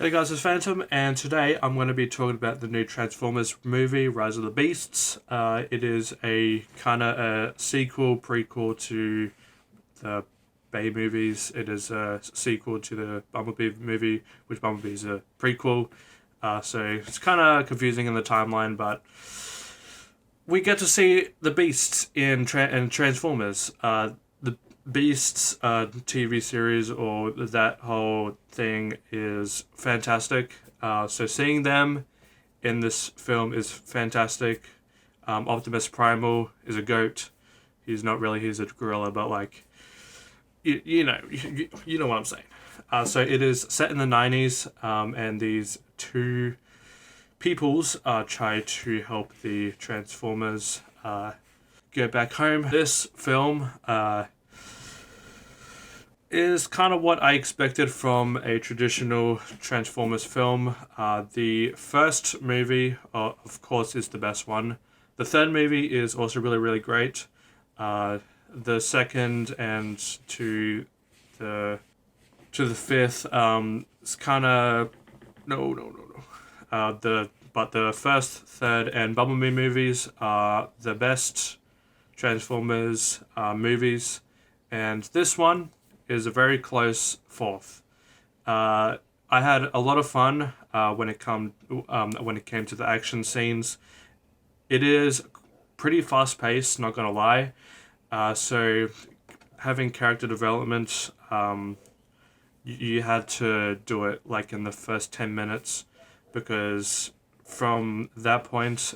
Hey guys, it's Phantom, and today I'm going to be talking about the new Transformers movie, Rise of the Beasts. It is a kind of a sequel, prequel to the Bay movies. It is a sequel to the Bumblebee movie, which Bumblebee is a prequel. So it's kind of confusing in the timeline, but we get to see the Beasts in Transformers. The Beasts TV series or that whole thing is fantastic. So seeing them in this film is fantastic. Optimus Primal is a goat. He's not really, he's a gorilla, but like, you know what I'm saying. So it is set in the 90s, and these two peoples try to help the Transformers get back home. This film is kind of what I expected from a traditional Transformers film. The first movie, of course, is the best one. The third movie is also really, really great. The second and to the fifth, it's kind of but the first, third, and Bumblebee movies are the best Transformers movies, and this one is a very close fourth. I had a lot of fun when it came to the action scenes. It is pretty fast paced, not gonna lie. So having character development, you had to do it like in the first 10 minutes, because from that point,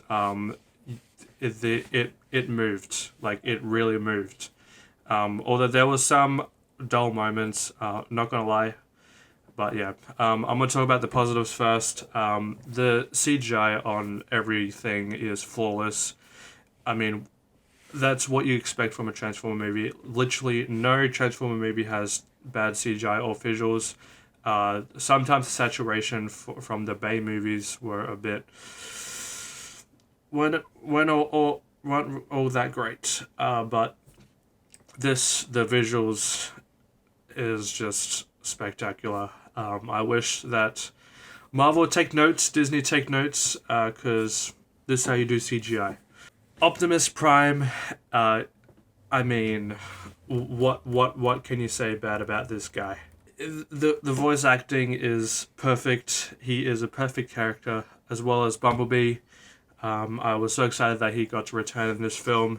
it moved, like it really moved. Although there was some dull moments, not gonna lie, but yeah. I'm gonna talk about the positives first. The CGI on everything is flawless. I mean, that's what you expect from a Transformer movie. Literally no Transformer movie has bad CGI or visuals. Sometimes the saturation from the Bay movies were a bit weren't all that great, but the visuals is just spectacular. I wish that Marvel take notes, Disney take notes, because this is how you do CGI. Optimus Prime, I mean, what can you say bad about this guy? The voice acting is perfect. He is a perfect character, as well as Bumblebee. I was so excited that he got to return in this film.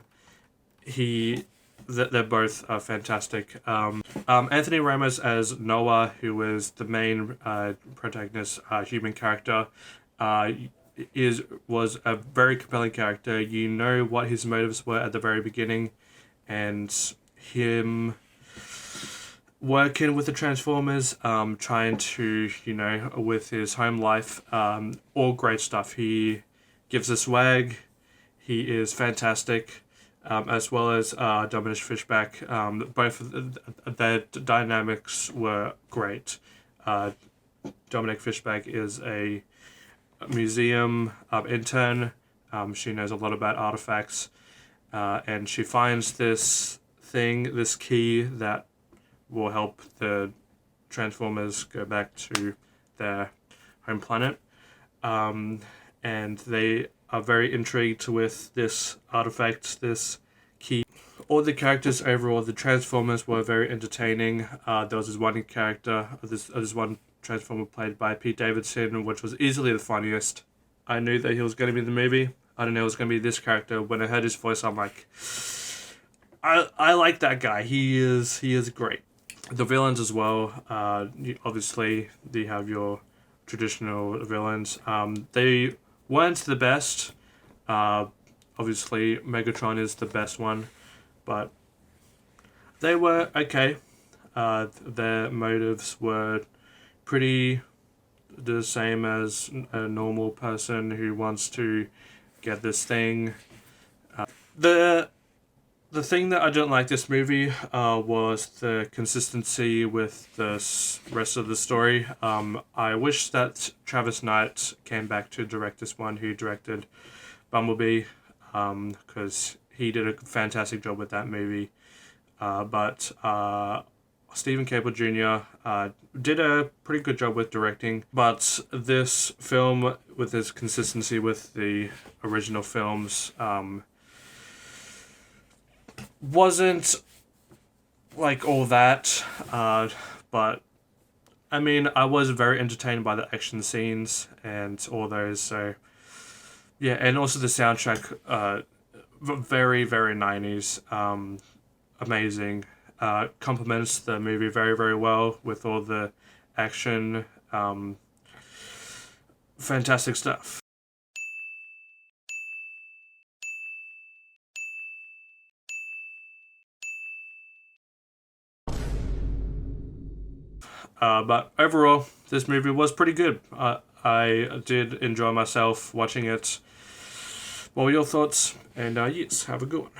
They're both fantastic. Anthony Ramos as Noah, who is the main protagonist, human character, was a very compelling character. You know what his motives were at the very beginning, and him working with the Transformers, trying to, with his home life, all great stuff. He gives a swag. He is fantastic. As well as Dominic Fishback. Both of their dynamics were great. Dominic Fishback is a museum intern. She knows a lot about artifacts, and she finds this key that will help the Transformers go back to their home planet. And they are very intrigued with this artifact, this key. All the characters overall, the Transformers were very entertaining. There was this one character, this one Transformer played by Pete Davidson, which was easily the funniest. I knew that he was going to be in the movie. I didn't know it was going to be this character. When I heard his voice, I'm like, I like that guy. He is great. The villains as well. Obviously, you have your traditional villains. They weren't the best. Obviously, Megatron is the best one, but they were okay. Their motives were pretty the same as a normal person who wants to get this thing. The thing that I don't like this movie was the consistency with the rest of the story. I wish that Travis Knight came back to direct this one, who directed Bumblebee, because he did a fantastic job with that movie. But Stephen Cable Jr. Did a pretty good job with directing, but this film, with its consistency with the original films, wasn't like all that. But I mean, I was very entertained by the action scenes and all those. So yeah, and also the soundtrack, very very 90s, amazing. Complements the movie very very well with all the action. Fantastic stuff. But overall, this movie was pretty good. I did enjoy myself watching it. What were your thoughts? And yes, have a good one.